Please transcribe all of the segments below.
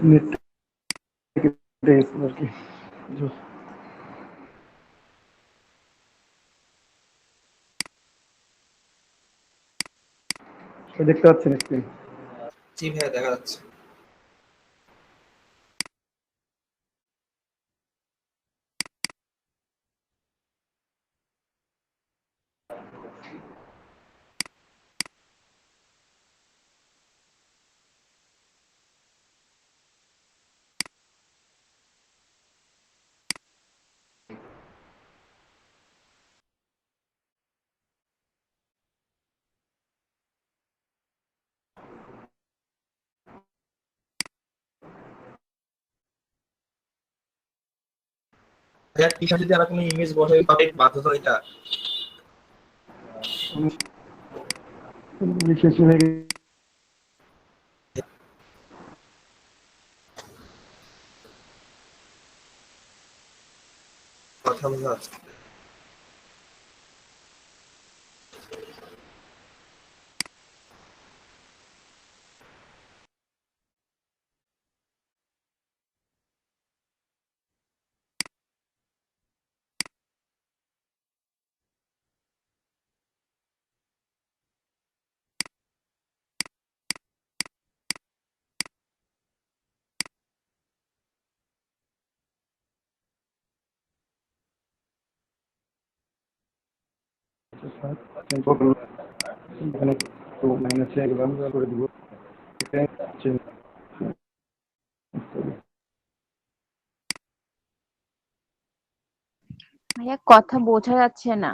Net কেটে গেছিল আর কি। দেখতে পাচ্ছেন স্ক্রিন? জি ভাইয়া দেখা যাচ্ছে। ভাইয়া টি-শার্টে যদি আর কোনো ইমেজ বসাই তবে বাধ্যতা এটা। শেষ হয়ে গেছে। কথা বোঝা যাচ্ছে। এখানে তো মাইনাসে একবার করে দিব। ভাইয়া কথা বোঝা যাচ্ছে না।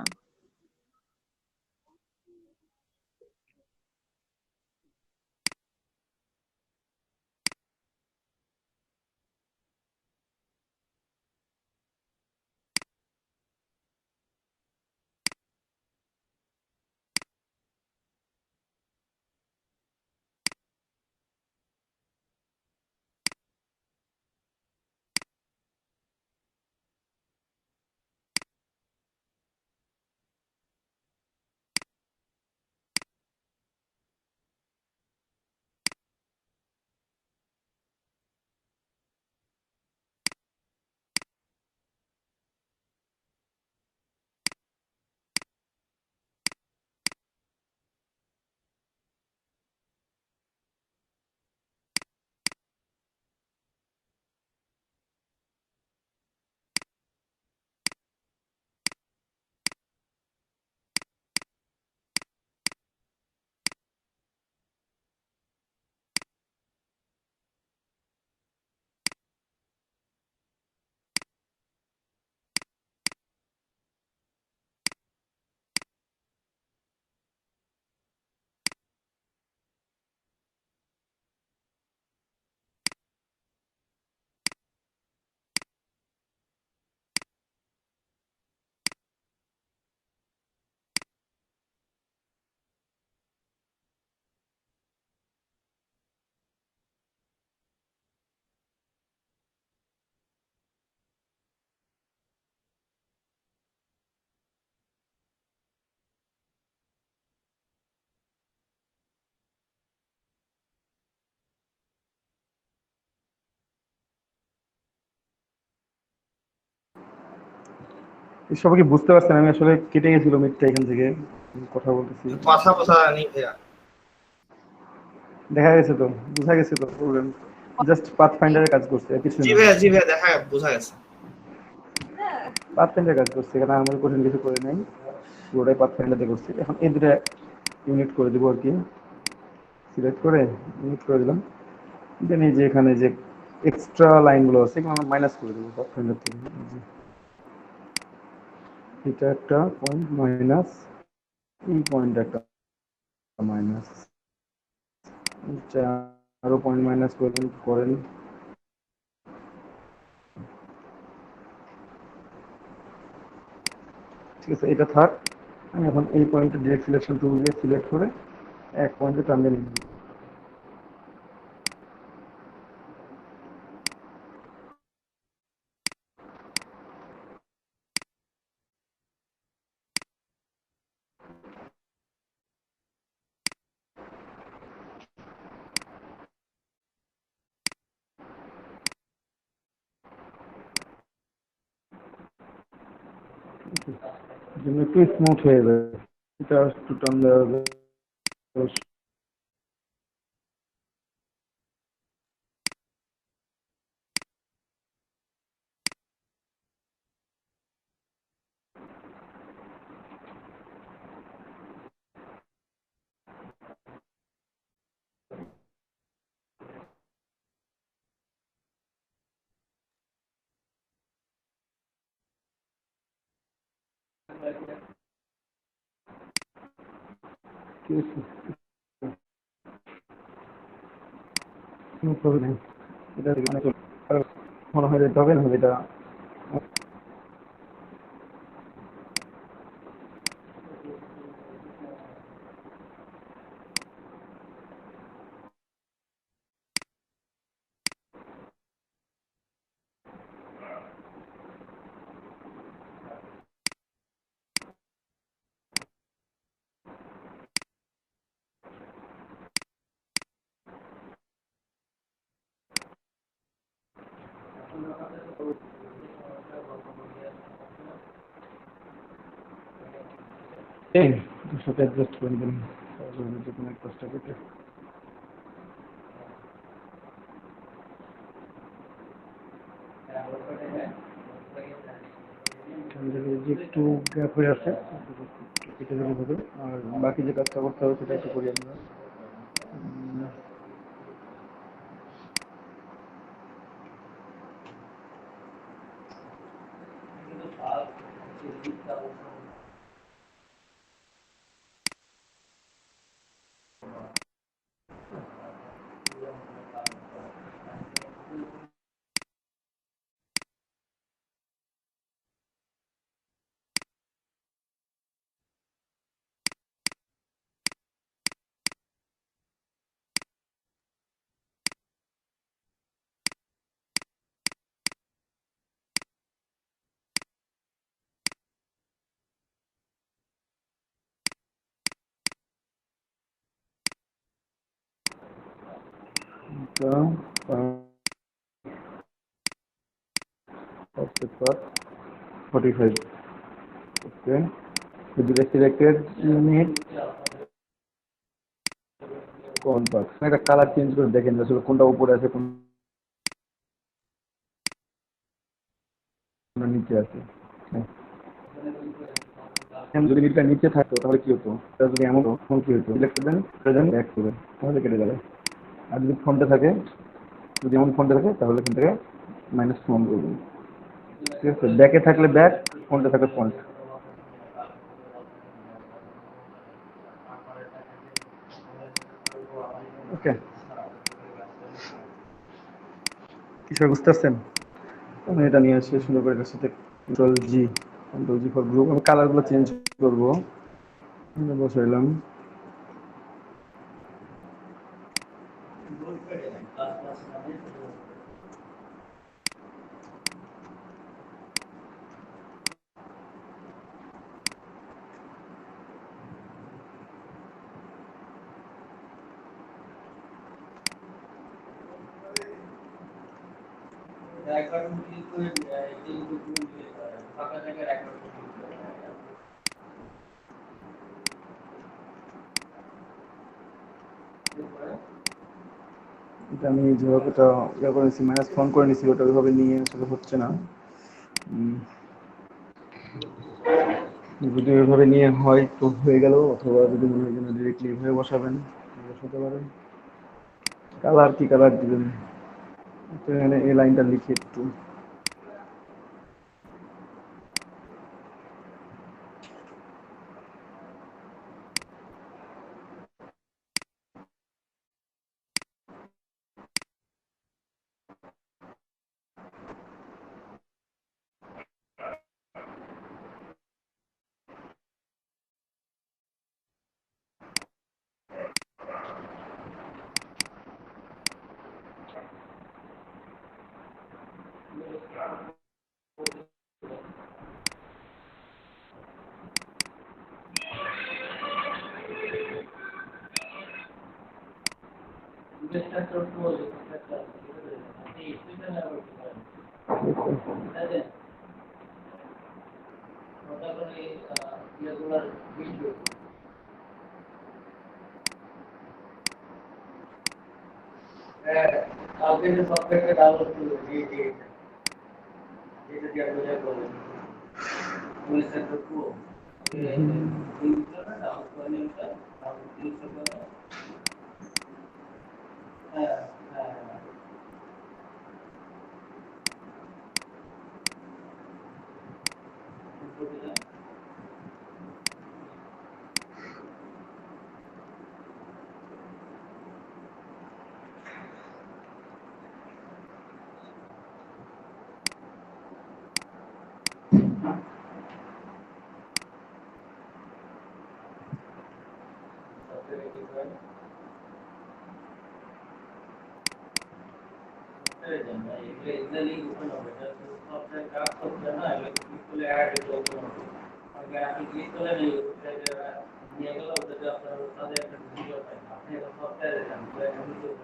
সবাই কি বুঝতে পারছেন? আমি আসলে কেটে গেছিল মিটটা এখান থেকে কথা বলতেছি। কথা বোঝা নেই ভাইয়া। দেখা গেছে তো, বোঝা গেছে তো প্রবলেম। জাস্ট পাথ ফাইন্ডারের কাজ করছে, আর কিছুই না। জি ভাইয়া দেখা বোঝা গেছে। পাথ ফাইন্ডার কাজ করছে, এখানে আমার কঠিন কিছু করে নাই, পুরোটাই পাথ ফাইন্ডারে করছি। এখন এই দুটা ইউনিট করে দেবো আর কি। সিলেক্ট করে ইউনিট করে দিলাম। দেন এই যে এখানে যে এক্সট্রা লাইনগুলো আছে এগুলো আমরা মাইনাস করে দেবো পাথ ফাইন্ডার থেকে। এটা একটা পয়েন্ট মাইনাস, এই পয়েন্ট একটা মাইনাস, আরো পয়েন্ট মাইনাস করেন করেন। ঠিক আছে, এটা থাক। আমি এখন এই পয়েন্টে ডিরেক্ট সিলেকশন টুল দিয়ে সিলেক্ট করে এক পয়েন্টে টান দিয়ে নিব। জন্য একটু স্মুথ হয়ে যাবে। এটা একটু টান দেওয়া যায়। ঠিক আছে, কোনো প্রবলেম নেই। এটা মনে হয় যেতে হবে না এটা। ওর সাথে অ্যাডজাস্ট করে দেবেন, যে কোনো একটা স্টেপে। যে একটু গ্যাপ হয়ে আছে একটু কেটে দিলে হবে। আর বাকি যে কাজটা করতে হবে সেটা একটু করি আমরা। এটা 45। ওকে, দুটো সিলেক্টেড ইউনিট কম্পাস। একটা কালার চেঞ্জ করে দেখেন আসলে কোনটা উপরে আছে কোনটা নিচে আছে। হ্যাঁ, যদি মিটটা নিচে থাকতো তাহলে কি হতো? এটা যদি এমন হতো তখন কি হতো? সিলেক্ট করবেন, প্রেজেন্ট ব্যাক করবেন, তাহলে কেটে যাবে। আর যদি ফ্রন্টে থাকে, যদি এমন ফ্রন্টে থাকে তাহলে এখান থেকে মাইনাস ফ্রন্ট করবেন। ঠিক আছে, ব্যাকে থাকলে ব্যাক, ফ্রন্টে থাকলে ফ্রন্ট। ওকে, কিছু বুঝতে পারছেন? আমি এটা নিয়ে আসি সুন্দর করে, এটার সাথে কন্ট্রোল জি ফর গ্রুপ। আমি কালারগুলো চেঞ্জ করবো। বসাইলাম। এটা আমি যেভাবে এটা ইয়ে করে নিচ্ছি, মাইনাস ফোন করে নিচ্ছি, ওটা ওইভাবে নিয়ে আসলে হচ্ছে না। যদি ওইভাবে নিয়ে হয় তো হয়ে গেল, অথবা যদি মনে হয় যেন ডিরেক্টলি এভাবে বসাবেন, বসাতে পারেন। কালার কি কালার দিবেন? তো এখানে এই লাইনটা লিখে একটু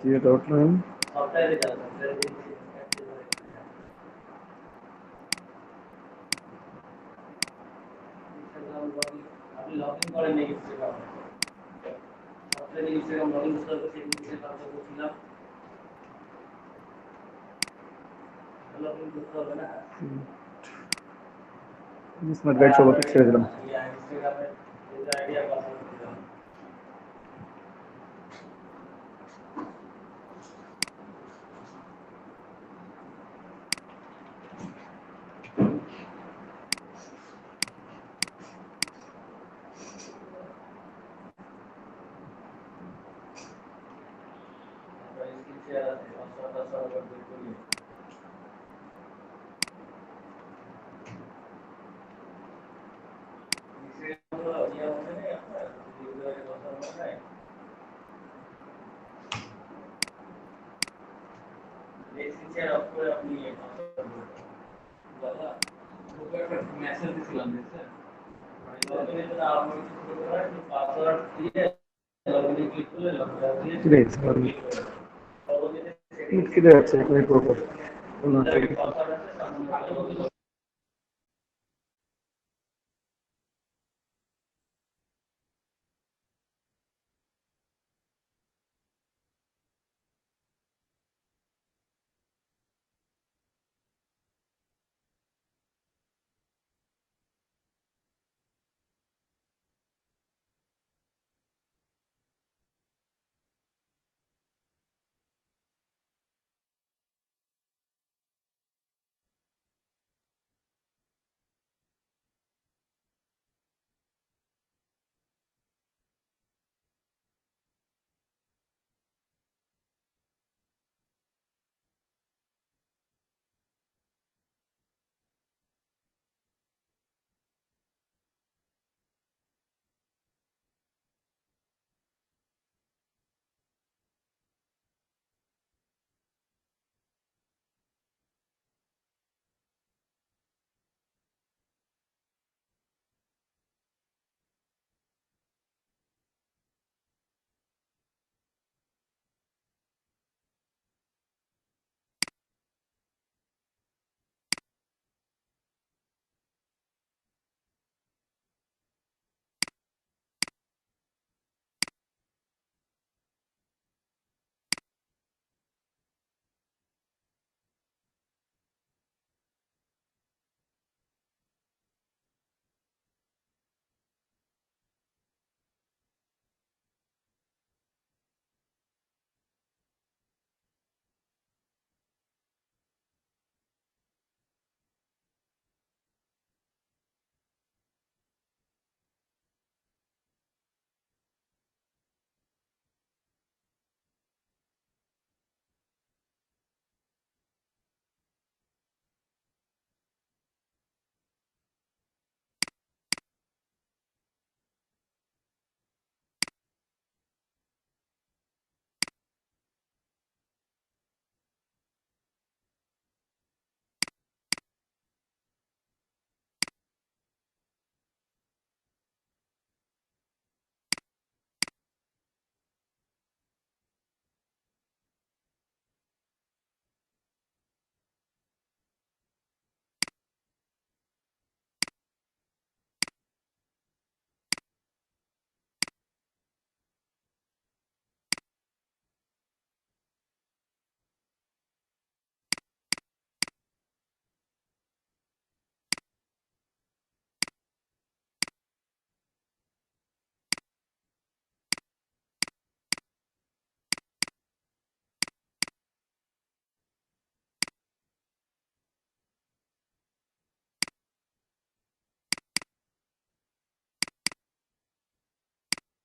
Create outline. Smart guide সবার ছেড়ে দিলাম। কিরে আছে এক মিনিট পর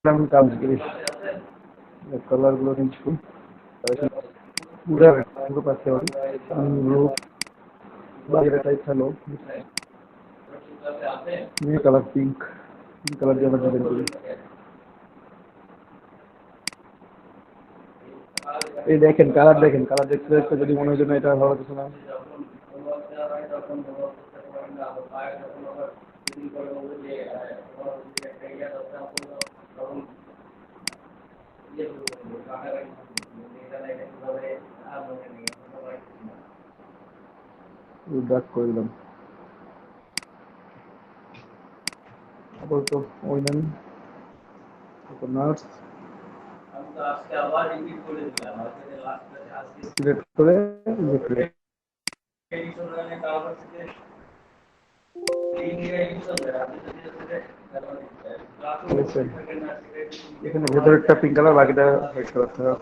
আমি কাজ করি কালার গুলো চেঞ্জ করি পুরো পুরো পাচ্ছে গ্রুপ বাইরে টাইপ হলো new colour pink pink colour দিয়ে আমরা ডিজাইন করি এই দেখেন কালার দেখতে দেখতে যদি মনে হয় যে না এটা ভালো কিছু না ডাক করে দিলাম আপাতত ওইলেন নার্স সিলেক্ট করে এখানে ভেতরেরটা পিঙ্ক কালার বাকিটা হোয়াইট কালার থাক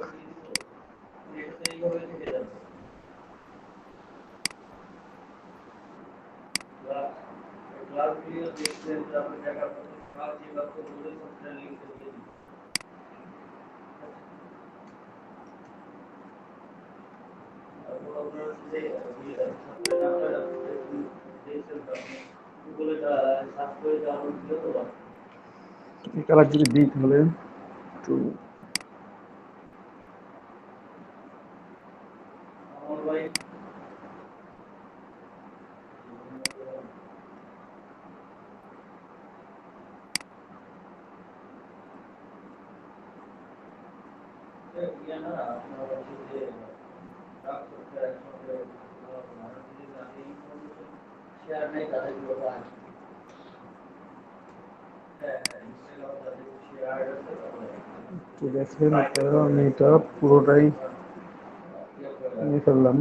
এই কালার যদি দিই তাহলে একটু দেখেন আমি এটা পুরোটাই নিয়ে ফেললাম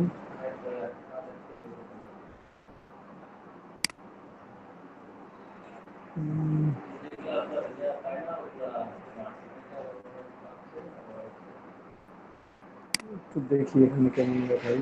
একটু দেখি এখানে কেমন দেখাই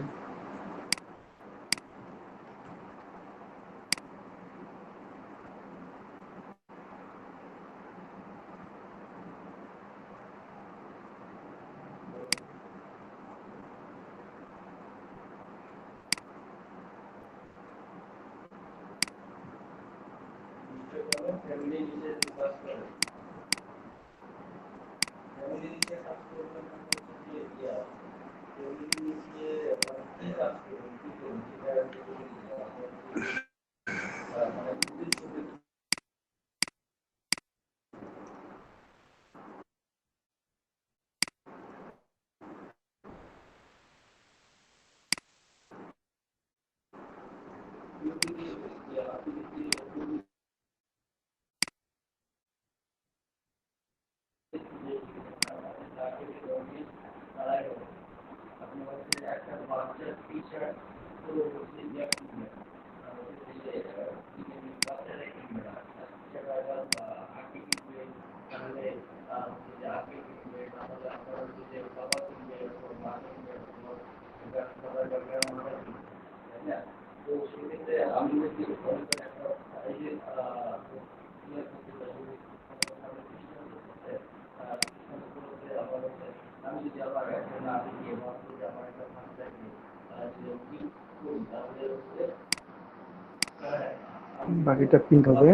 বাকিটা পিঙ্ক হবে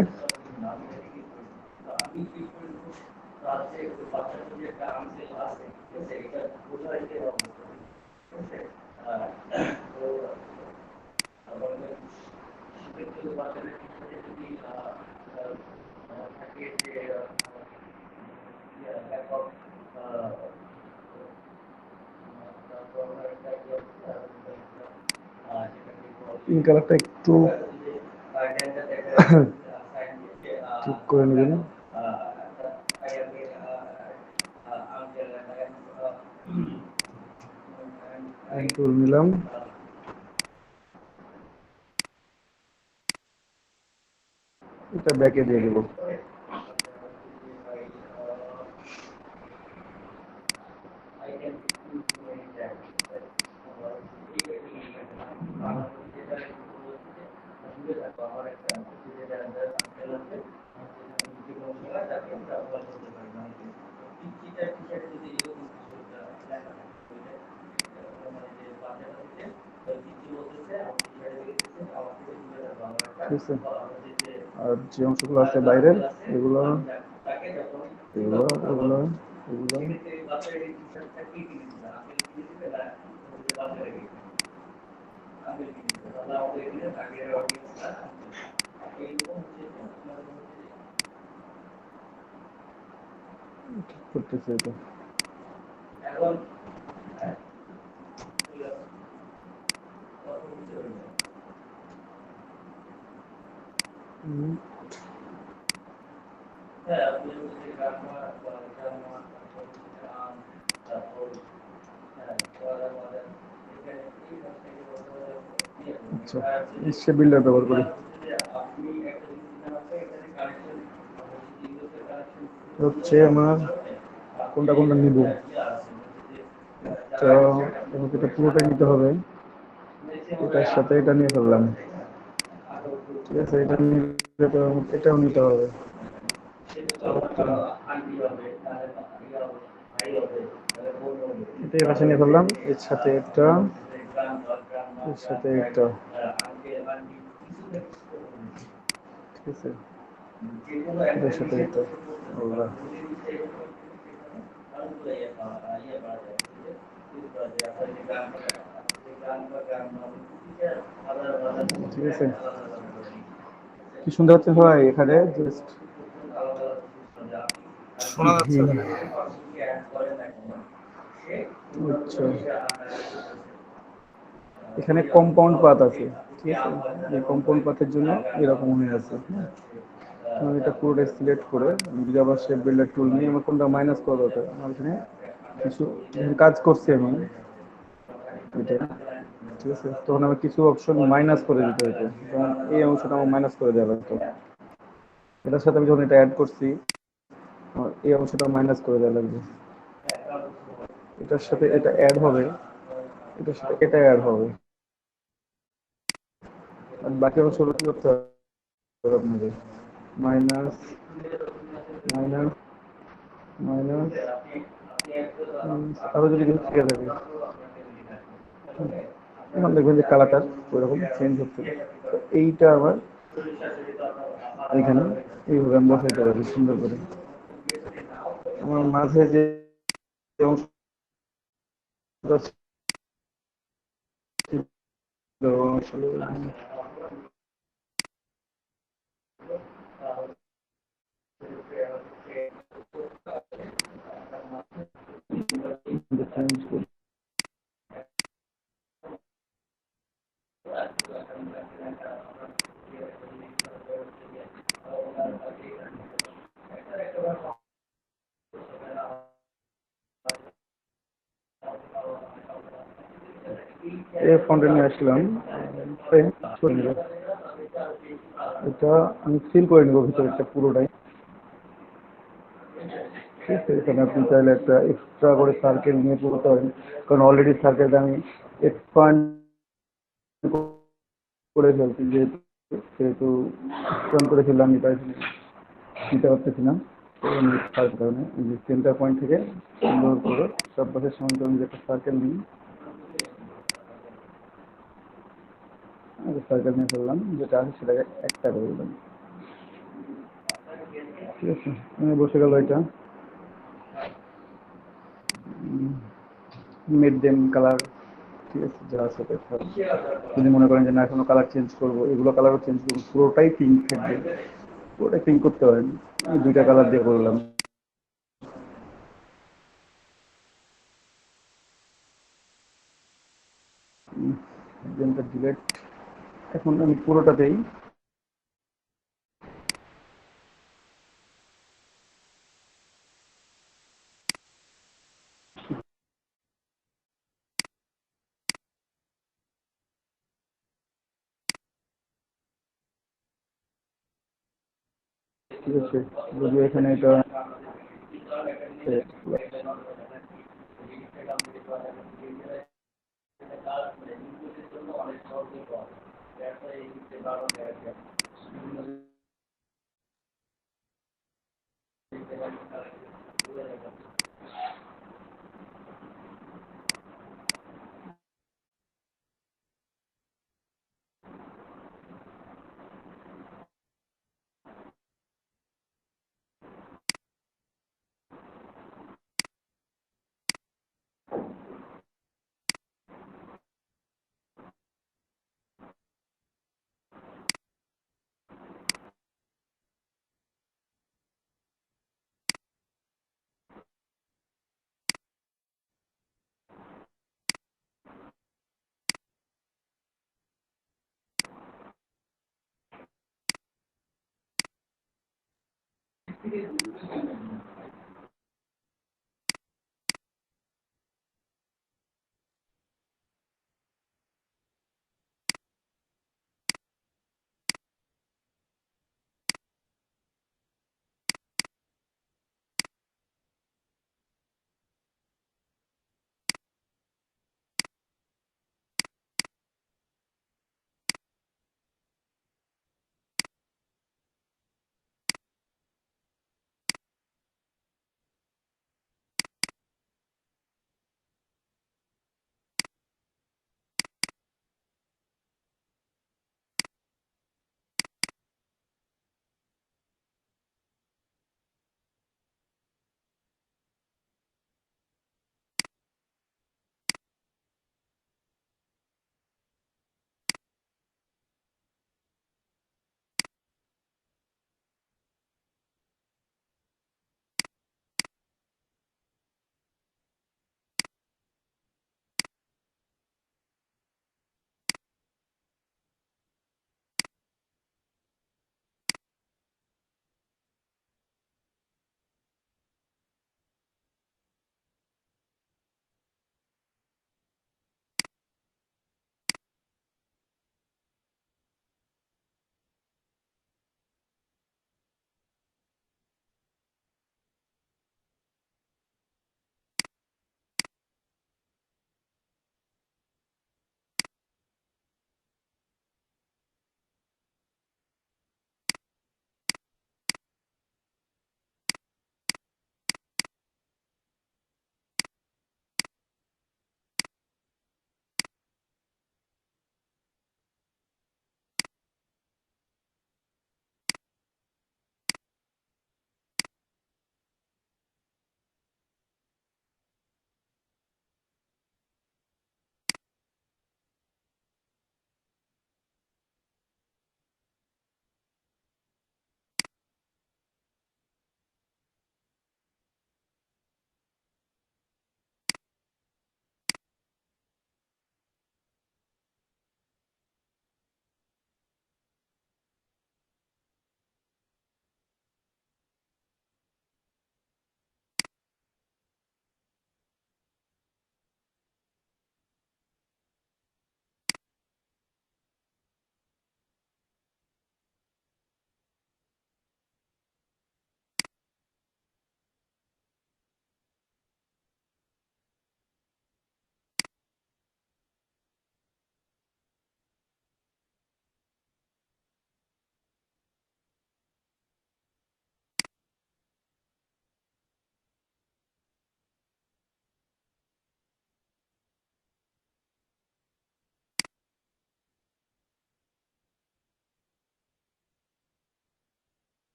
পিঙ্ক কালারটা একটু ঠিক করে নেবেন নিলাম এটা ব্যাকে দিয়ে দেবো ঠিক আছে। আর যে অংশগুলো আছে বাইরের এগুলো এগুলো এগুলো এগুলো ঠিক করতেছে এটা। হুম, আচ্ছা সে বিল্ডার ব্যবহার করি। হচ্ছে আমার কোনটা কোনটা নিব, তো আমাকে এটা পুরোটাই নিতে হবে। এটার সাথে এটা নিয়ে ফেললাম, ঠিক আছে। এটা নিলে তো এটাও নিতে হবে। এটা পাশে নিয়ে ফেললাম, এর সাথে এটা, এর সাথে এটা, ঠিক আছে। এটার সাথে এটা আল্লাহ। ঠিক আছে, কি সুন্দর হচ্ছে ভাই এখানে জাস্ট। শোনা যাচ্ছে না। আচ্ছা, এখানে কম্পাউন্ড পাত আছে, ঠিক আছে। এই কম্পাউন্ড পাতের জন্য এরকম হয়ে আছে। আমি এটা পুরোটা সিলেক্ট করে আমি যদি আবার শেপ বিল্ডার টুল নিয়ে আমার কোনটা মাইনাস করা দরকার, আমার এখানে কিছু কাজ করছি আমি এটা, ঠিক আছে। তখন আমার কিছু অপশন মাইনাস করে দিতে হতো, যেমন এই অংশটা আমার মাইনাস করে দেওয়া লাগতো। এটার সাথে আমি যখন এটা অ্যাড করছি আমার এই অংশটা মাইনাস করে দেওয়া লাগবে। এটার সাথে এটা অ্যাড হবে, এটার সাথে এটা অ্যাড হবে, আর বাকি অংশগুলো কি করতে হবে আপনাদের, মাইনাস মাইনাস মাইনাস, আরো যদি কিছু শিখে থাকে এখন দেখবেন যে কালারটা ওইরকম চেঞ্জ হচ্ছে। তো এইটা আবার এখানে এইভাবে আমি বসাইতে পারি সুন্দর করে। আমার মাঝে যে অংশটা ছিল আসলে চেঞ্জ করি। এই ফন্টে নিয়ে আসলাম, করে নেব। এটা আমি ফিল করে নেবো ভিতরেরটা পুরোটাই, ঠিক আছে। এখানে আপনি চাইলে একটা এক্সট্রা করে সার্কেল নিয়ে করতে পারেন, কারণ অলরেডি সার্কেলটা আমি এক্সপান্ড করে ফেলছি, যেহেতু সেহেতু এক্সপান্ড করে ফেললাম, এটা দিতে পারতেছি না। তার কারণে এই যে সেন্টার পয়েন্ট থেকে সুন্দর করে সব পাশে সমান যে একটা সার্কেল নিই, সার্কেল নিয়ে ফেললাম, যেটা আছে সেটাকে একটা করে দিলাম, ঠিক আছে। বসে গেল এটা। মিড ডেম কালার, ঠিক আছে, যা আছে তাই। যদি মনে করেন যে না এখনো কালার চেঞ্জ করবো, এগুলো কালারও চেঞ্জ করবো, পুরোটাই পিঙ্ক থাকবে, পুরোটাই পিঙ্ক করতে পারেন। আমি দুইটা কালার দিয়ে করলাম। গেমটা ডিলেট, এখন আমি পুরোটাতেই ঠিক আছে। যদিও এখানে এটা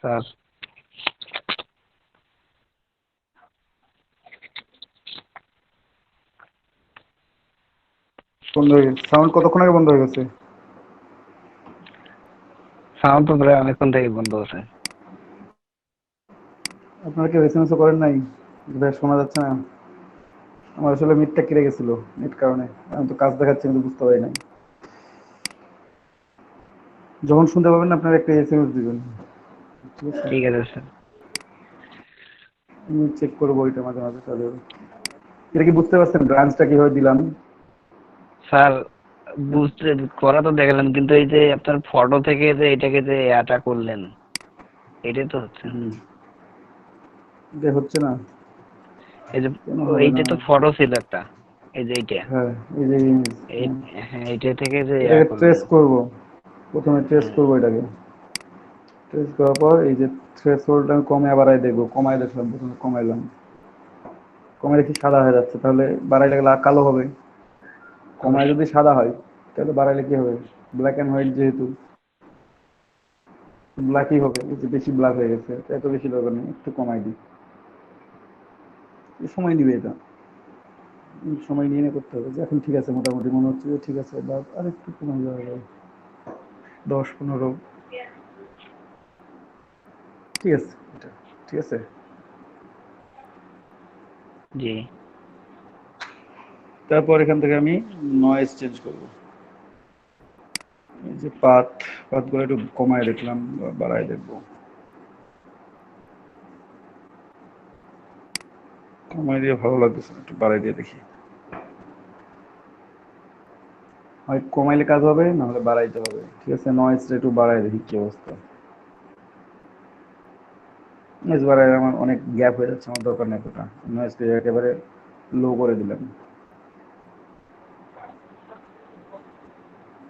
স্যার বন্ধ হয়ে গেছে, সাউন্ড কতক্ষণ আগে বন্ধ হয়ে গেছে? সাউন্ড তো প্রায় অনেকক্ষণ থেকে বন্ধ আছে। আপনারা কেউ এসএমএস করেন নাই? বেশ শোনা যাচ্ছে না। আমার আসলে নেটটা কেটে গেছিল, নেট কারণে আমি তো কাজ দেখাচ্ছি কিন্তু বুঝতে পারি নাই। যখন শুনতে পাবেন আপনারা একটা এসএমএস দিবেন, ঠিক আছে? ঠিক আছে স্যার। আমি চেক করবো ওইটা মাঝে মাঝে তাহলে। এটা কি বুঝতে পারছেন ব্রাঞ্চটা কিভাবে দিলাম? স্যার বুঝতে করা তো দেখলাম, কিন্তু এই যে আপনার ফটো থেকে যে এটাকে যে এটা করলেন, এটাই তো হচ্ছে না। এটা হচ্ছে না এই যে কেন হবে না? এইটা তো ফটো ছিল একটা, এই যে এইটা, হ্যাঁ, এই যে image, এই- হ্যাঁ। হ্যাঁ এইটা থেকে যে এটাকে করলেন। ট্রেস করব, প্রথমে ট্রেস হুম, করব এটাকে। ট্রেস করার পর এই যে থ্রেশহোল্ডটা আমি কমে বাড়াই দেখবো, কমাই দেখলাম, প্রথমে কমাইলাম, কমাই দেখি সাদা হয়ে যাচ্ছে, তাহলে বাড়াইলে কালো হবে। কমায় অবশ্যই। যদি সাদা হয় তাহলে বাড়াইলে কি হবে? ব্ল্যাক এন্ড হোয়াইট যেহেতু, ব্ল্যাকই হবে। এই যে বেশি ব্ল্যাক হয়ে গেছে, এত বেশি দরকার নেই, একটু কমাই দিই। সময় নিবে এটা, সময় নিয়ে নিয়ে করতে হবে। যে এখন ঠিক আছে, মোটামুটি মনে হচ্ছে যে ঠিক আছে, বা আর একটু কমাই দেওয়া যায়, 10-15, ঠিক আছে এটা, ঠিক আছে। জি তারপর এখান থেকে আমি নয়েজ চেঞ্জ করব। এই যে পাতগুলো একটু কমায় দেখলাম বা বাড়ায় দেখবো। কমায় দিয়ে ভালো লাগতেছে না, একটু বাড়াই দিয়ে দেখি। হয় কমাইলে কাজ হবে, না হলে বাড়াইতে হবে। ঠিক আছে, নয়েজটা একটু বাড়ায় দেখি কি অবস্থা। নয়েজ বাড়ায় আমার অনেক গ্যাপ হয়ে যাচ্ছে, আমার দরকার নেই এতটা। নয়েজটা একেবারে লো করে দিলাম।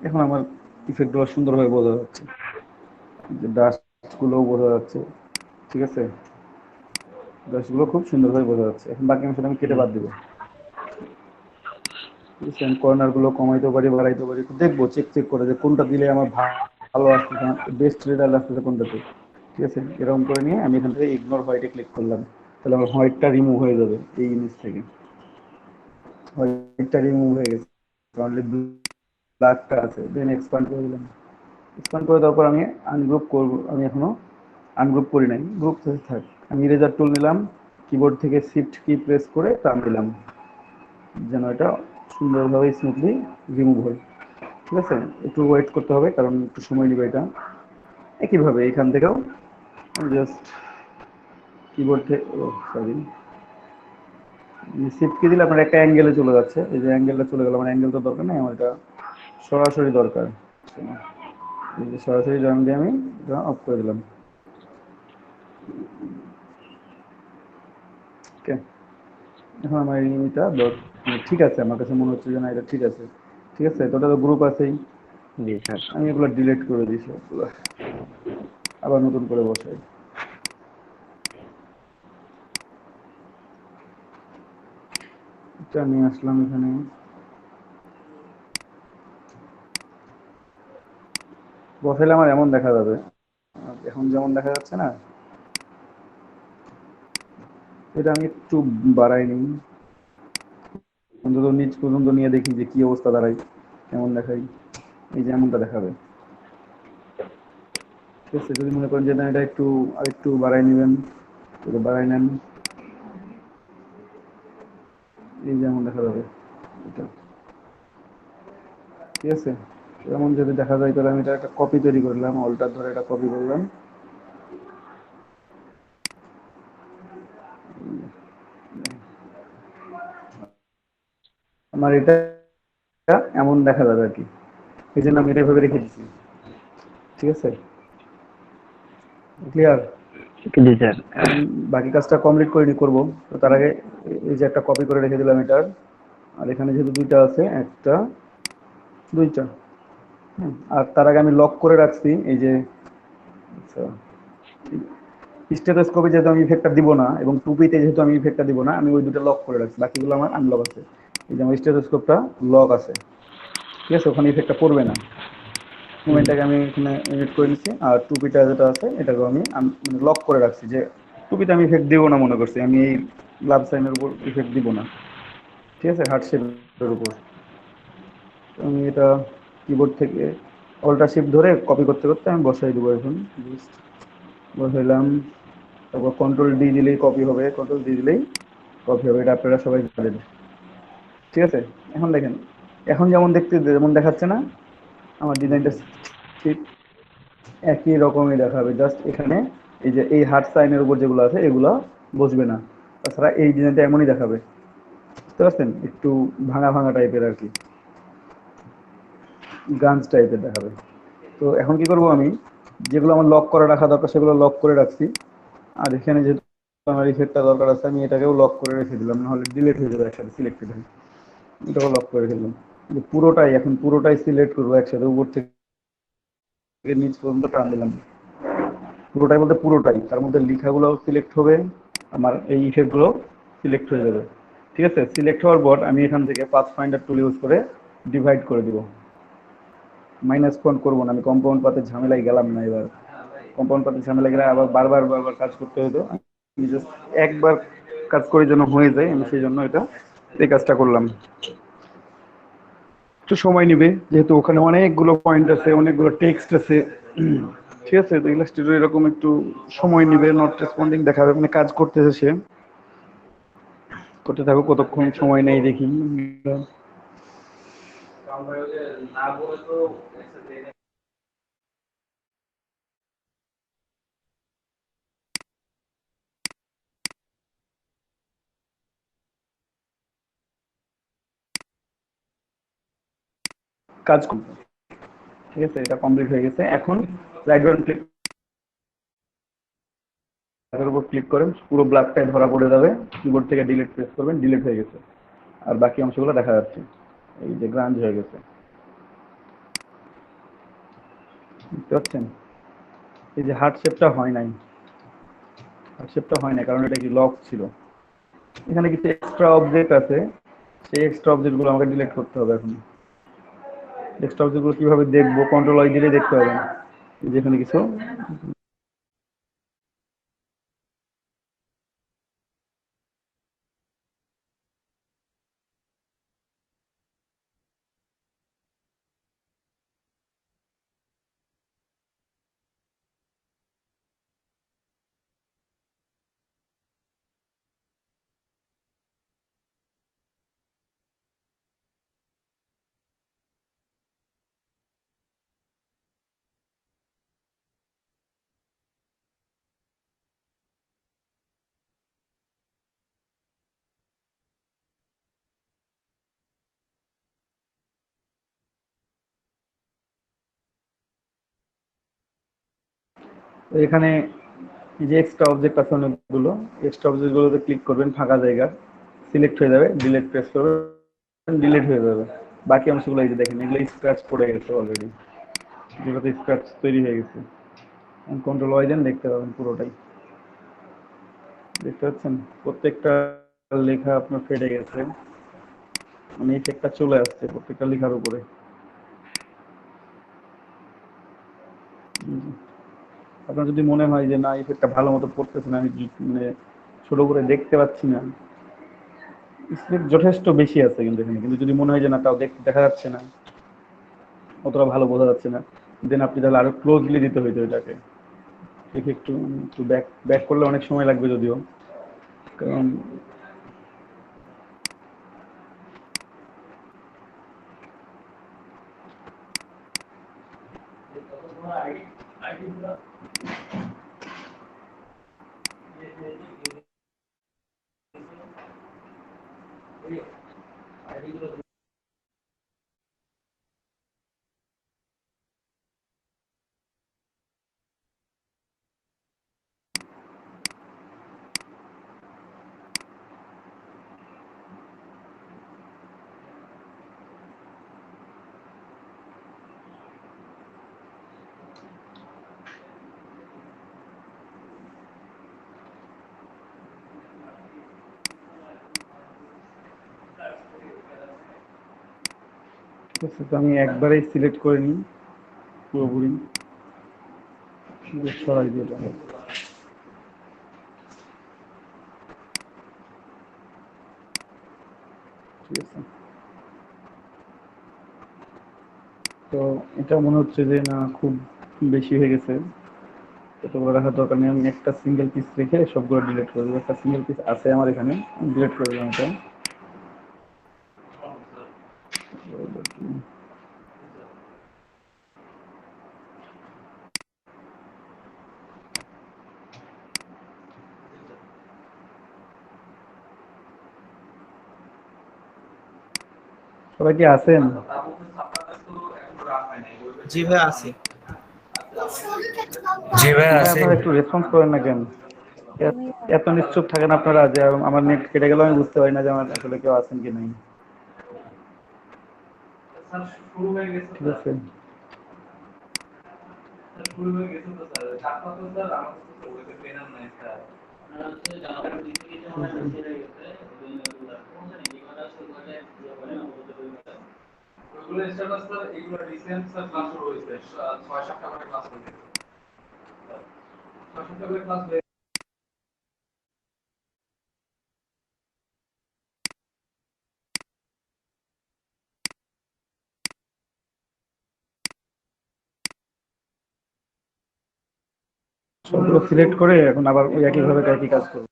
এখন আমার ইফেক্টগুলো সুন্দরভাবে বোঝা যাচ্ছে, যে ডাস্টগুলোও বোঝা যাচ্ছে, ঠিক আছে। ডাস্টগুলো খুব সুন্দরভাবে বোঝা যাচ্ছে। এখন বাকি অংশটা আমি কেটে জি বাদ দিব। ঠিক আছে, আমি কর্নারগুলো কমাইতে পারি, বাড়াইতে পারি, একটু দেখবো, চেক করে যে কোনটা দিলে আমার ভালো আসতেছে, আমার বেস্ট রেজাল্ট আসতেছে কোনটাতে। ঠিক আছে, এরকম করে নিয়ে আমি এখান থেকে ইগনোর হোয়াইটে ক্লিক করলাম, তাহলে আমার হোয়াইটটা রিমুভ হয়ে যাবে এই ইমেজ থেকে। হোয়াইটটা রিমুভ হয়ে গেছে, অনলি ব্ল্যাকটা আছে। দেন এক্সপান্ড করে দিলাম। এক্সপান্ড করে দেওয়ার পর আমি আনগ্রুপ করব। আমি এখনো আনগ্রুপ করি নাই, গ্রুপ থেকে থাক। আমি ইরেজার টুল নিলাম, কিবোর্ড থেকে শিফট কি প্রেস করে টান দিলাম, যেন এটা সুন্দরভাবে স্মুথলি রিমুভ হয়। ঠিক আছে, একটু ওয়েট করতে হবে কারণ একটু সময় নেবে এটা। একইভাবে এখান থেকেও জাস্ট কিবোর্ড থেকে, সরি, শিফট কি দিলে আপনার একটা অ্যাঙ্গেলে চলে যাচ্ছে। এই যে অ্যাঙ্গেলটা চলে গেল, আমার অ্যাঙ্গেল তো দরকার নেই, আমার এটা সরাসরি দরকার। এই যে সরাসরি জয়েন দিয়ে আমি এটা অফ করে দিলাম। ওকে, এখন আমার এটা ঠিক আছে, আমার কাছে মনে হচ্ছে যে না এটা ঠিক আছে। ঠিক আছে, তো ওটা তো গ্রুপ আছেই, জি স্যার। আমি এগুলো ডিলিট করে দিই সবগুলো, আবার নতুন করে বসাই। এটা নিয়ে আসলাম এখানে। বসাইলে আমার এমন দেখা যাবে, এখন যেমন দেখা যাচ্ছে না। এটা আমি একটু বাড়াই নিই, অন্তত নিচ পর্যন্ত নিয়ে দেখি যে কি অবস্থা দাঁড়ায়, কেমন দেখাই। এই যে এমনটা দেখাবে। ঠিক আছে, যদি মনে করেন যে না এটা একটু আরেকটু বাড়াই নেবেন, এটা বাড়াই নেন, এই যে এমন দেখা যাবে এটা। ঠিক আছে, এমন যদি দেখা যায় তাহলে আমি এটা একটা কপি তৈরি করলাম, অল্টার ধরে একটা কপি করলাম। আমার এটা এমন দেখা যাবে আর কি, এই জন্য আমি এটা এভাবে রেখে দিচ্ছি। ঠিক আছে, ক্লিয়ার। জি স্যার। এখন বাকি কাজটা কমপ্লিট করে করবো, তো তার আগে এই যে একটা কপি করে রেখে দিলাম এটার। আর এখানে যেহেতু দুইটা আছে, একটা দুইটা, আর তার আগে আমি লক করে রাখছি এই যে, আচ্ছা, স্টেথোস্কোপে যেহেতু আমি ইফেক্টটা দিব না এবং টুপিতে যেহেতু আমি ইফেক্টটা দিব না, আমি ওই দুটো লক করে রাখছি, বাকিগুলো আমার আনলক আছে। এই যে আমার স্টেথোস্কোপটা লক আছে, ঠিক আছে, ওখানে ইফেক্টটা পড়বে না। মুভমেন্টটাকে আমি এখানে এডিট করে নিচ্ছি, আর টুপিটা যেটা আছে এটাকে আমি মানে লক করে রাখছি, যে টুপিতে আমি ইফেক্ট দিব না মনে করছি, আমি এই লাভ সাইনের উপর ইফেক্ট দিব না, ঠিক আছে, হার্ট শেপের উপর। তো আমি এটা কিবোর্ড থেকে অল্টার শিফট ধরে কপি করতে করতে আমি বসাই দেবো এখন, জাস্ট বসাইলাম। তারপর কন্ট্রোল ডি দিলেই কপি হবে, কন্ট্রোল ডি দিলেই কপি হবে, এটা আপনারা সবাই জানেন, ঠিক আছে। এখন দেখেন, এখন যেমন দেখতে যেমন দেখাচ্ছে না, আমার ডিজাইনটা ঠিক একই রকমই দেখাবে, জাস্ট এখানে এই যে এই হার্ট সাইনের উপর যেগুলো আছে এগুলো বসবে না, তাছাড়া এই ডিজাইনটা এমনই দেখাবে, বুঝতে পারছেন, একটু ভাঙা ভাঙা টাইপের আর কি, গাঞ্জ টাইপের দেখাবে। তো এখন কি করব, আমি যেগুলো আমার লক করে রাখা দরকার সেগুলো লক করে রাখছি, আর এখানে যেহেতু আমার ইফেক্টটা দরকার আছে আমি এটাকেও লক করে রেখে দিলাম, নাহলে ডিলিট হয়ে যাবে একসাথে সিলেক্টেড হয়ে, এটাকেও লক করে ফেললাম। পুরোটাই এখন পুরোটাই সিলেক্ট করবো একসাথে, উপর থেকে নিচ পর্যন্ত টান দিলাম, পুরোটাই বলতে পুরোটাই, তার মধ্যে লেখাগুলো সিলেক্ট হবে, আমার এই ইফেক্টগুলো সিলেক্ট হয়ে যাবে, ঠিক আছে। সিলেক্ট হওয়ার পর আমি এখান থেকে পাথ ফাইন্ডার টুল ইউজ করে ডিভাইড করে দিব, মাইনাস পয়েন্ট করবো না, আমি কম্পাউন্ড পাতের ঝামেলায় গেলাম না এবার, কম্পাউন্ড পাতের ঝামেলায় গেলে আবার বারবার বারবার কাজ করতে হতো, আমি জাস্ট একবার কাজ করে যেন হয়ে যায়, আমি সেই জন্য এটা এই কাজটা করলাম। একটু সময় নিবে যেহেতু ওখানে অনেকগুলো পয়েন্ট আছে, অনেকগুলো টেক্সট আছে, ঠিক আছে, তো ইলাস্ট্রেটর এরকম একটু সময় নিবে, নট রেসপন্ডিং দেখাবে, মানে কাজ করতেছে সে, করতে থাকো, কতক্ষণ সময় নেই দেখি। কাজ করবে, ঠিক আছে, এটা কমপ্লিট হয়ে গেছে। এখন রাইট বাটন ক্লিক, এর উপর ক্লিক করেন, পুরো ব্ল্যাকটাই ধরা পড়ে যাবে, কিবোর্ড থেকে ডিলিট প্রেস করবেন, ডিলিট হয়ে গেছে, আর বাকি অংশগুলো দেখা যাচ্ছে, এই যে গ্রাঞ্জ হয়ে গেছে, বুঝতে পারছেন। এই যে হার্ট শেপটা হয় নাই, হার্ট শেপটা হয় না কারণ এটা কি লক ছিল, এখানে কিছু এক্সট্রা অবজেক্ট আছে, সেই এক্সট্রা অবজেক্টগুলো আমাকে ডিলিট করতে হবে এখন। এক্সট্রা অবজেক্টগুলো কিভাবে দেখবো, কন্ট্রোল আই দিলে দেখতে হবে, যেখানে কিছু এখানে এই যে এক্সট্রা অবজেক্ট আছে অনেকগুলো, এক্সট্রা অবজেক্টগুলোতে ক্লিক করবেন, ফাঁকা জায়গা সিলেক্ট হয়ে যাবে, ডিলিট প্রেস করবেন, ডিলিট হয়ে যাবে। বাকি অংশগুলো এই যে দেখেন, এগুলো স্ক্র্যাচ পড়ে গেছে অলরেডি, যেগুলোতে স্ক্র্যাচ তৈরি হয়ে গেছে, কন্ট্রোল ওয়াই দেন দেখতে পাবেন পুরোটাই, দেখতে পাচ্ছেন প্রত্যেকটা লেখা আপনার ফেটে গেছে, মানে ইফেক্টটা চলে আসছে প্রত্যেকটা লেখার উপরে। আপনার যদি মনে হয় যে না ইফেক্টটা ভালো মতো পড়তেছে না, আমি মানে ছোট করে দেখতে পাচ্ছি না, স্পেস যথেষ্ট বেশি আছে কিন্তু এখানে, কিন্তু যদি মনে হয় যে না তাও দেখা যাচ্ছে না, অতটা ভালো বোঝা যাচ্ছে না, দেন আপনি তাহলে আরো ক্লোজলি দিতে হইতো এটাকে, দেখে একটু একটু ব্যাক ব্যাক করলে অনেক সময় লাগবে যদিও, কারণ ঠিক আছে, তো আমি একবারেই সিলেক্ট করে নিই, পুরোপুরি সরাই দিয়ে এটা। ঠিক আছে, তো এটা মনে হচ্ছে যে না খুব বেশি হয়ে গেছে, এতগুলো রাখার দরকার নেই। আমি একটা সিঙ্গেল পিস রেখে সবগুলো ডিলিট করে দেবো। একটা সিঙ্গেল পিস আছে আমার এখানে, ডিলিট করে দিলাম এটা। সবাই কি আছেন? জি ভাই আছি। জি ভাই ভাই আছি। আপনারা একটু রেসপন্স করেন না কেন? এত নিশ্চুপ থাকেন আপনারা যে আমার নেট কেটে গেল, আমি বুঝতে পারি না যে আমার আসলে কেউ আছেন কি নাই। ঠিক আছে, সবগুলো সিলেক্ট করে এখন আবার ওই একইভাবে একই কাজ করবো।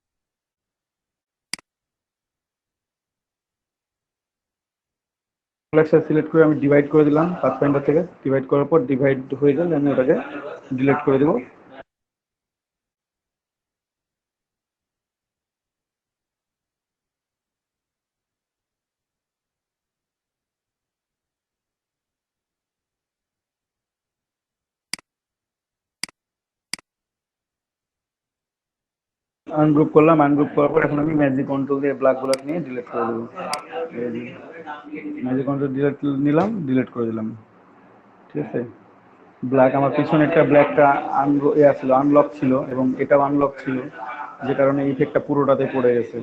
সিলেক্ট করে আমি ডিভাইড করে দিলাম, পাথফাইন্ডার থেকে ডিভাইড করার পর ডিভাইড হয়ে গেলে আমি ওটাকে ডিলিট করে দেবো। আনগ্রুপ করলাম, আনগ্রুপ করার পর এখন আমি ম্যাজিক কন্ট্রোল দিয়ে ব্ল্যাক ব্লক নিয়ে ডিলিট করে দেবো। ম্যাজিক কন্ট্রোল ডিলিট নিলাম, ডিলিট করে দিলাম। ঠিক আছে, ব্ল্যাক আমার পিছনে একটা ব্ল্যাকটা ছিল, আনলক ছিল এবং এটাও আনলক ছিল, যে কারণে ইফেক্টটা পুরোটাতে পড়ে গেছে।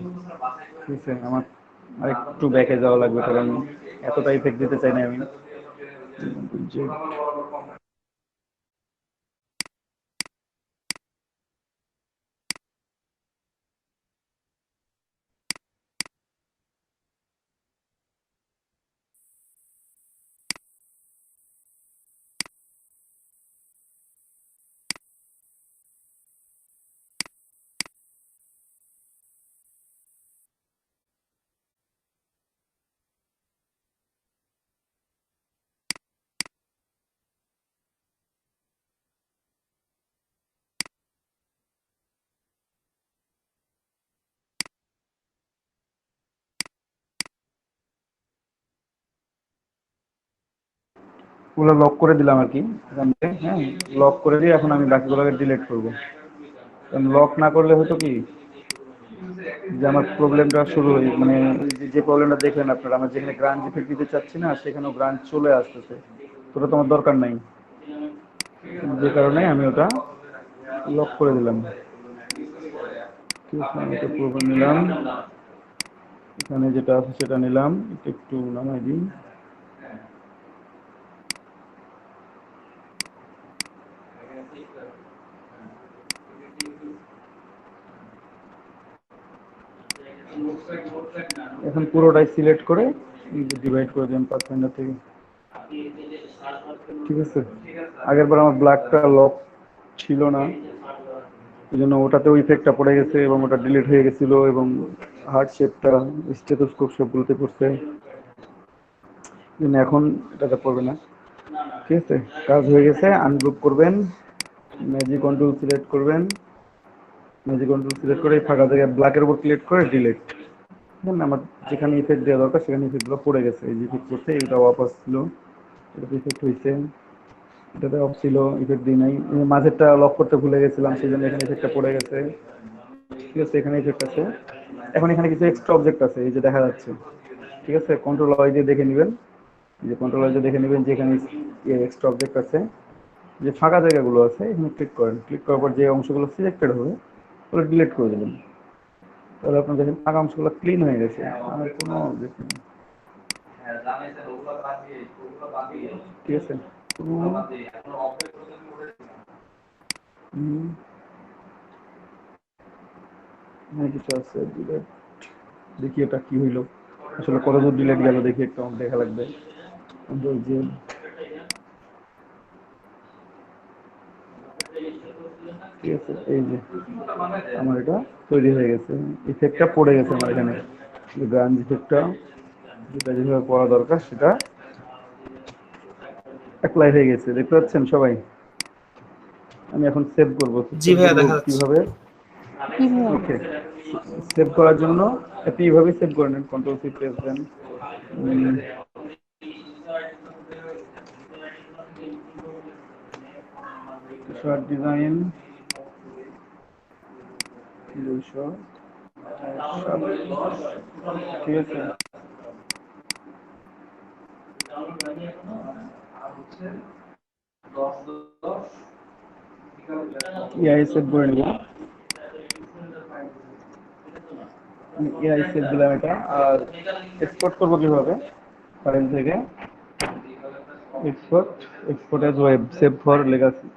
ঠিক আছে, আমার আরেকটু ব্যাকে যাওয়া লাগবে, কারণ এতটা ইফেক্ট দিতে চাই না আমি। ওগুলো লক করে দিলাম আর কি এখান থেকে। হ্যাঁ, লক করে দিয়ে এখন আমি বাকিগুলোকে ডিলিট করবো। কারণ লক না করলে হয়তো কি যে আমার প্রবলেমটা শুরু হয়, মানে যে প্রবলেমটা দেখলেন আপনারা, আমার যেখানে গ্রান্ট ইফেক্ট দিতে চাচ্ছি না সেখানেও গ্রান্ট চলে আসতেছে, তো ওটা তোমার দরকার নাই, যে কারণে আমি ওটা লক করে দিলাম। ঠিক আছে, আমি এটা পুরো নিলাম, এখানে যেটা আছে সেটা নিলাম, এটা একটু নামাই দিই। এখন পুরোটাই সিলেক্ট করে ডিভাইড করে দিলাম পাথফাইন্ডার থেকে। ঠিক আছে, আগের বার আমার ব্ল্যাকটা লক ছিল না, এই জন্য ওটাতেও ইফেক্টটা পড়ে গেছে এবং ওটা ডিলিট হয়ে গেছিল, এবং হার্ট শেপটা, স্টেথোস্কোপ সবগুলোতে পড়ছে, জন্য এখন এটাতে পড়বে না। ঠিক আছে, কাজ হয়ে গেছে। আনগ্রুপ করবেন, ম্যাজিক কন্ট্রোল সিলেক্ট করবেন, ম্যাজিক কন্ট্রোল সিলেক্ট করে ফাঁকা জায়গায় ব্ল্যাকের উপর ক্লিক করে ডিলিট। আমার যেখানে ইফেক্ট দেওয়া দরকার সেখানে ইফেক্টগুলো পড়ে গেছে। এই যে ইফেক্ট করছে, এটা ওয়াপাস ছিল, এটাতে ইফেক্ট হয়েছে, এটাতে অফ ছিল, ইফেক্ট দিই নাই। মাঝেরটা লক করতে ভুলে গেছিলাম, সেই জন্য এখানে ইফেক্টটা পড়ে গেছে। ঠিক আছে, এখানে ইফেক্ট আছে। এখন এখানে কিছু এক্সট্রা অবজেক্ট আছে, এই যে দেখা যাচ্ছে। ঠিক আছে, কন্ট্রোল ওয়াই দিয়ে দেখে নেবেন, এই যে কন্ট্রোল ওয়াই দিয়ে দেখে নেবেন যে এখানে এক্সট্রা অবজেক্ট আছে, যে ফাঁকা জায়গাগুলো আছে এখানে ক্লিক করেন। ক্লিক করার পর যে অংশগুলো সিলেক্টেড হবে ওগুলো ডিলিট করে দেবেন। তাহলে আপনার দেখেন ফাঁকা অংশগুলো ক্লিন হয়ে গেছে, আর কোনো অবজেক্ট নেই। ঠিক আছে, কিছু আছে ডিলেট, দেখি এটা কি হইলো, আসলে কত দূর ডিলেট গেল দেখি একটু আমার দেখা লাগবে। যে ঠিক আছে, এই যে আমার এটা তৈরি হয়ে গেছে, ইফেক্টটা পড়ে গেছে আমার এখানে, গান ইফেক্টটা যেটা যেভাবে পড়া দরকার সেটা অ্যাপ্লাই হয়ে গেছে, দেখতে পাচ্ছেন সবাই। আমি এখন সেভ করবো, জি সেভ ভাইয়া করবো দেখা যাচ্ছে। কিভাবে? কিভাবে? ওকে, সেভ করার জন্য আপনি এইভাবে সেভ করে নেন, কন্ট্রোল সি প্রেস দেন। শর্ট ডিজাইন 200, ঠিক আছে। এআই সেভ করে নেব, এআই সেভ দিলাম এটা। আর এক্সপোর্ট করবো কিভাবে? ফাইল থেকে export, export as web, save for legacy,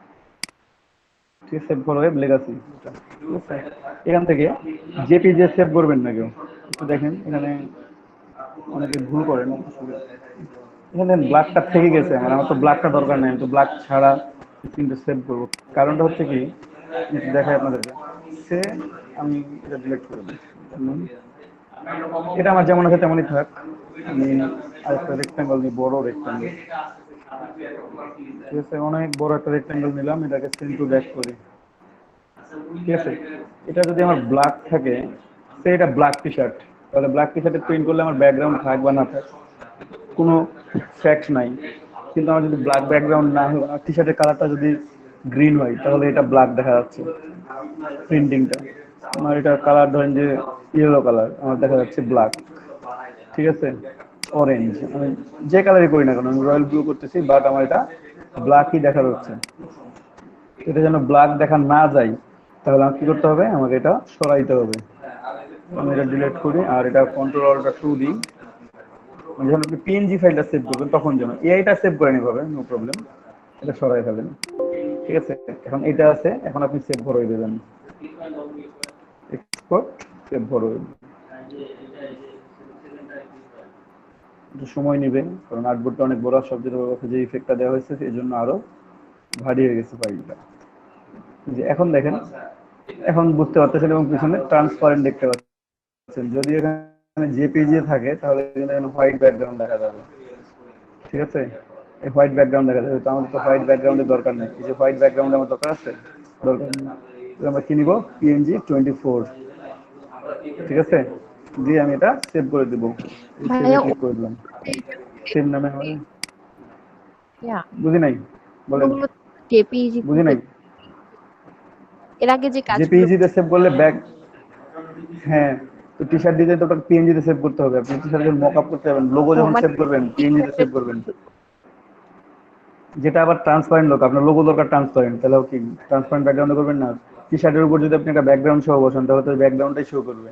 ঠিক আছে, সেভ ফর ওয়েব লেগাসি, ঠিক আছে। এখান থেকে জেপিজি সেভ করবেন না কেউ, একটু দেখেন এখানে অনেকে ভুল করেন। এখানে ব্ল্যাকটা থেকে গেছে, আমার তো ব্ল্যাকটা দরকার নেই, আমি তো ব্ল্যাক ছাড়া কিন্তু সেভ করবো। কারণটা হচ্ছে কি, দেখাই আপনাদেরকে, সে আমি এটা ডিলিট করে দিই। এটা আমার যেমন আছে তেমনই থাক, আমি আরেকটা রেক্ট্যাঙ্গল নিই, বড় রেক্ট্যাঙ্গল, ঠিক আছে, অনেক বড় একটা রেক্ট্যাঙ্গল নিলাম, এটাকে সেন্ড টু ব্যাক করি, ঠিক আছে। এটা যদি আমার ব্ল্যাক থাকে, সে এটা ব্ল্যাক টি শার্ট, তাহলে ব্ল্যাক টি শার্টে প্রিন্ট করলে আমার ব্যাকগ্রাউন্ড থাক বা না থাক কোনো ফ্যাক্ট নাই। কিন্তু আমার যদি ব্ল্যাক ব্যাকগ্রাউন্ড না হয়, টি শার্টের কালারটা যদি গ্রিন হয়, তাহলে এটা ব্ল্যাক দেখা যাচ্ছে প্রিন্টিংটা। আমার এটা কালার ধরেন যে ইয়েলো কালার, আমার দেখা যাচ্ছে ব্ল্যাক, ঠিক আছে, অরেঞ্জ, আমি যে কালারই করি না কেন, আমি রয়্যাল ব্লু করতেছি, বাট আমার এটা ব্ল্যাকই দেখা যাচ্ছে। এটা যেন ব্ল্যাক দেখা না যায়, তাহলে আমার কি করতে হবে, আমাকে এটা সরাইতে হবে। আমি এটা ডিলিট করি, আর এটা কন্ট্রোল অল্টার 2 দিই। মানে যখন আপনি পিএনজি ফাইলটা সেভ করবেন, তখন যেন এআইটা সেভ করে নিভাবে, নো প্রবলেম, এটা সরাই ফেলেন, ঠিক আছে। এখন এটা আছে, এখন আপনি সেভ ভরে দেবেন, এক্সপোর্ট, সেভ ভরে। একটু সময় নেবে, কারণ আর্টবোর্ডটা অনেক বড়, সব যে ইফেক্টটা দেওয়া হয়েছে এই জন্য আরো ভারী হয়ে গেছে ফাইলটা। যে এখন দেখেন, এখন বুঝতে পারতেছেন, এবং পিছনে ট্রান্সপারেন্ট দেখতে পাচ্ছেন। যদি এখানে জেপিজি থাকে তাহলে এখানে হোয়াইট ব্যাকগ্রাউন্ড দেখা যাবে, ঠিক আছে, এই হোয়াইট ব্যাকগ্রাউন্ড দেখা যাবে। তো আমাদের তো হোয়াইট ব্যাকগ্রাউন্ডের দরকার নেই, এই যে হোয়াইট ব্যাকগ্রাউন্ড আমার দরকার আছে, দরকার নেই। আমরা কি নিব, পিএনজি 24, ঠিক আছে, দিয়ে আমি এটা সেভ করে দেবো, সেভে ভাইয়া ক্লিক করে দিলাম, সেভ নামে হবে। ইয়া বুঝি নাই, বলেন, ওগুলো জেপিইজি বুঝি নাই। এর আগে যে কাজগুলো জেপিইজি তে সেভ করলে ব্যাক, হ্যাঁ, তো টি শার্ট ডিজাইন তো আপনাকে পিএনজি তে সেভ করতে হবে, আপনি টি শার্টের মক আপ করতে পারবেন, লোগো যখন মানে সেভ করবেন পিএনজি তে সেভ টি-শার্টের করবেন, যেটা আবার ট্রান্সপারেন্ট লোক, আপনার লোগো দরকার ট্রান্সপারেন্ট, তাহলে কি ট্রান্সপারেন্ট ব্যাকগ্রাউন্ড করবেন না? টি শার্টের উপর যদি আপনি একটা ব্যাকগ্রাউন্ড সহ বসান, তাহলে তো ব্যাকগ্রাউন্ডটাই শো করবে,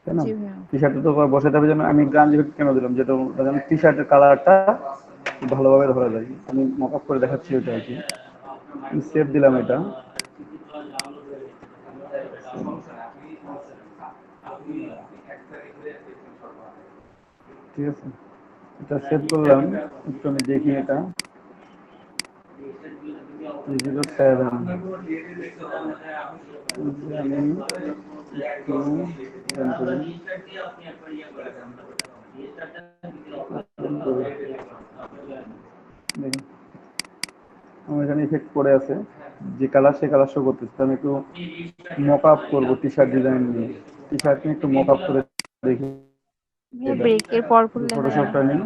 তাই না? জি ভাইয়া। টি শার্টে তো বসাতে হবে যেন, আমি গ্রান ইফেক্ট কেন দিলাম, যেটা যেন টি শার্টের কালারটা ভালোভাবে ধরা যায়। আমি মক আপ করে দেখাচ্ছি ওইটা আর কি। সেভ দিলাম এটা, ঠিক আছে, এটা সেভ করলাম। একটু আমি দেখি এটা, 307, আমি একটু রান করি। দেখুন, আমার এখানে ইফেক্ট পড়ে আছে, যে কালার সে কালার শো করতেছে। আমি একটু মক আপ করবো টি শার্ট ডিজাইন নিয়ে, টি শার্ট নিয়ে একটু মক আপ করে দেখি। ভাইয়া এটা ব্রেকের পর করলে হয় না? ফটোশপটা নিই,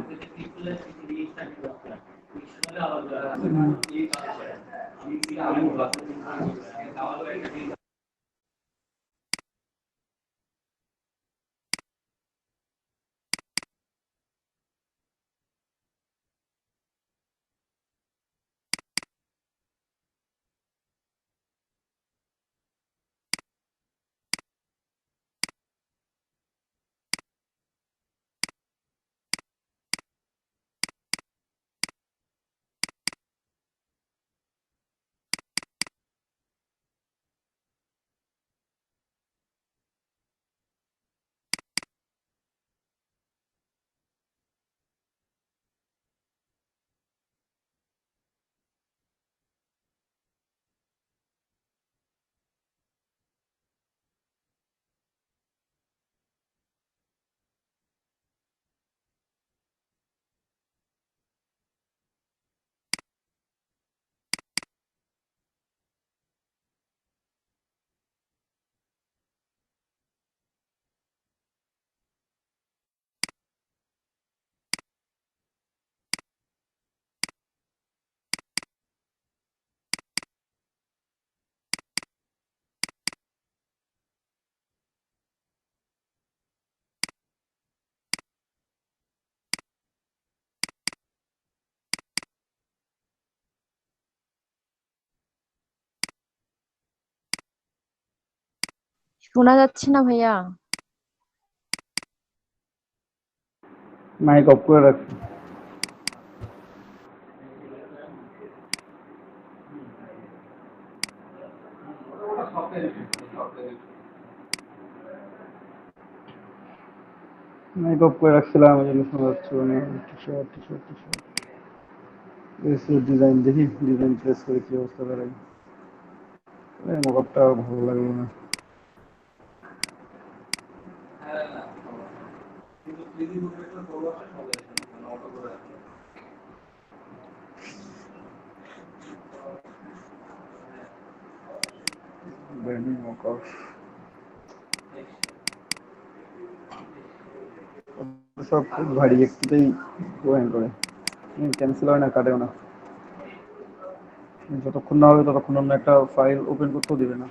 শোনা যাচ্ছে না ভাইয়া। মাইক অফ করে রাখছি। মাইক অফ করে রাখছিলাম, ওই জন্য শোনা যাচ্ছে না। টি-শার্ট টি-শার্ট টি-শার্ট ডিজাইন দেখি, ডিজাইন প্রেস করে কি অবস্থা দাঁড়ায়। মকআপটা ভালো লাগলো না। ব্র্যান্ড মকআপ সব খুব ভারী, একটুতেই গোয়্যাং করে, ক্যান্সেল হয় না, কাটেও না। যতক্ষণ না হবে ততক্ষণ অন্য একটা ফাইল ওপেন করতেও দিবে না।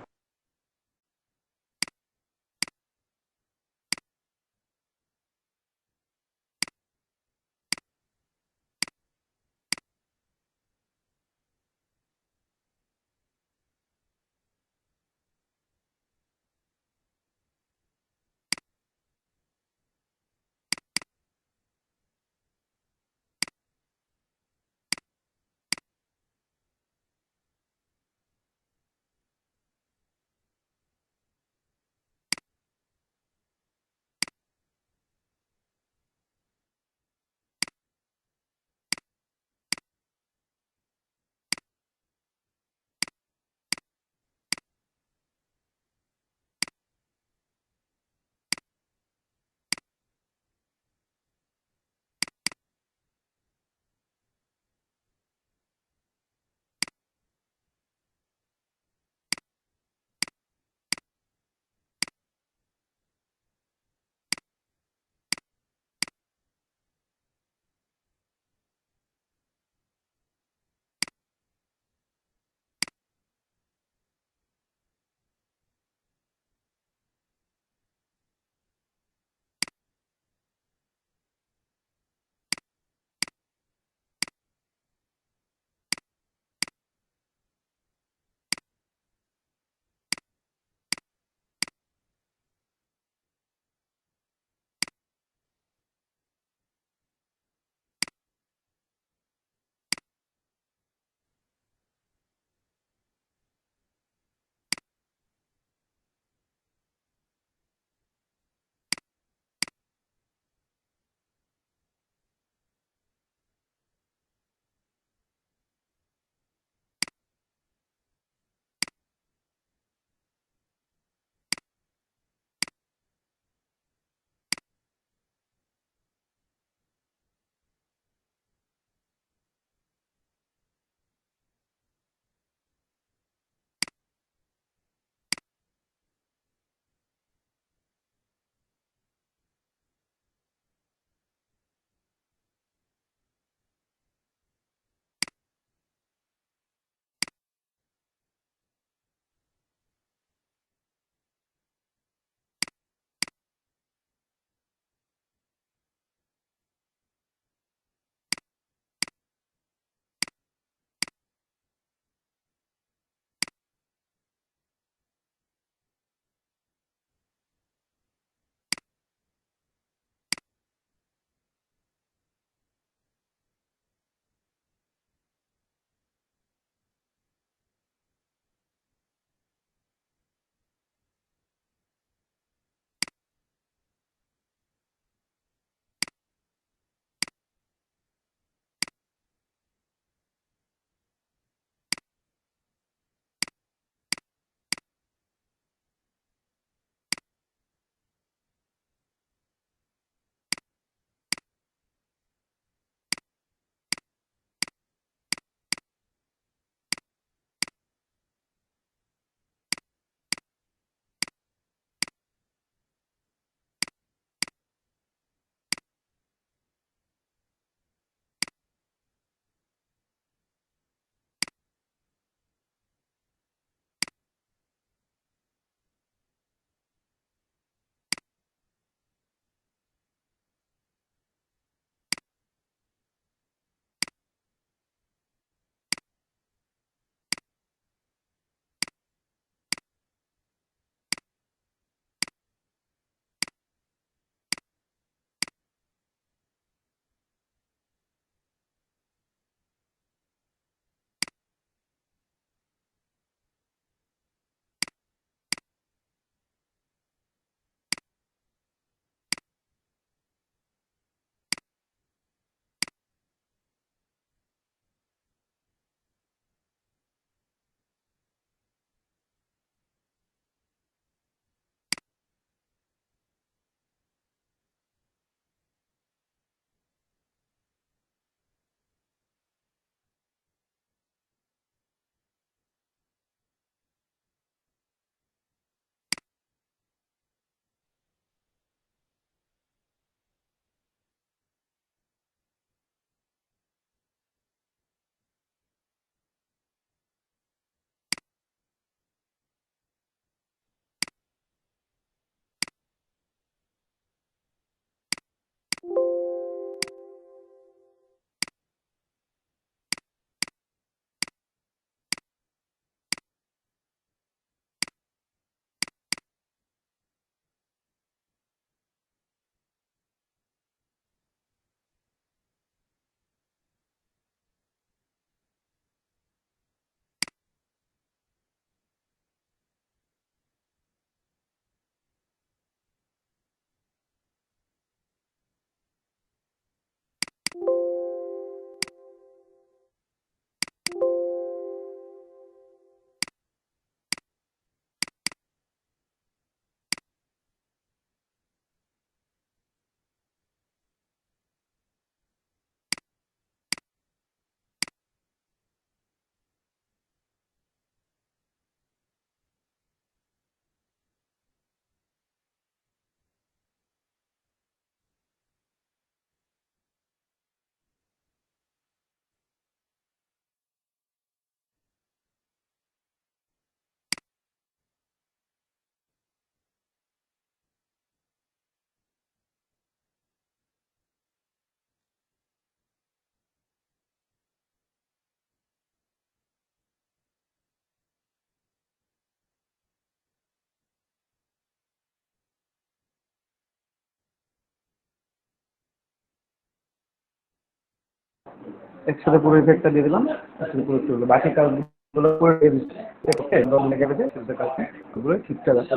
একসাথে পুরো ইফেক্টটা দিয়ে দিলাম, একসাথে পুরো চললো। বাকি কাজগুলো করে দিয়ে দিচ্ছি। ওকে, দমনে কেটেছে সেটা কাজটা ওগুলো ঠিকঠাক আছে।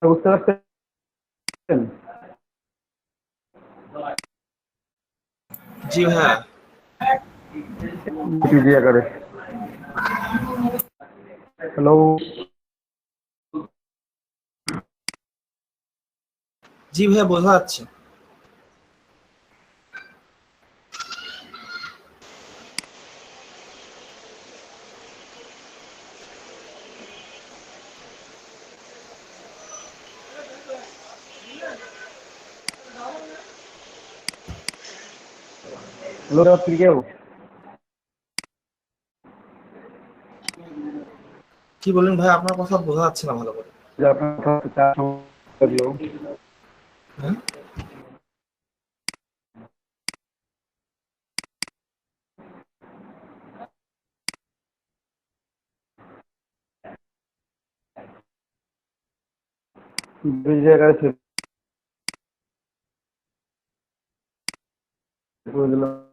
বুঝতে পারছেন? জি ভাইয়া। জি আকারে। হ্যালো, জি ভাইয়া, বোঝা যাচ্ছে। হ্যালো রাত্রি কেউ? কি বলেন ভাই, আপনার কথা বোঝা যাচ্ছে না ভালো করে। যে আপনার কথা চা লাগলো। হ্যাঁ? দুই জায়গায় সেট করে দিলাম।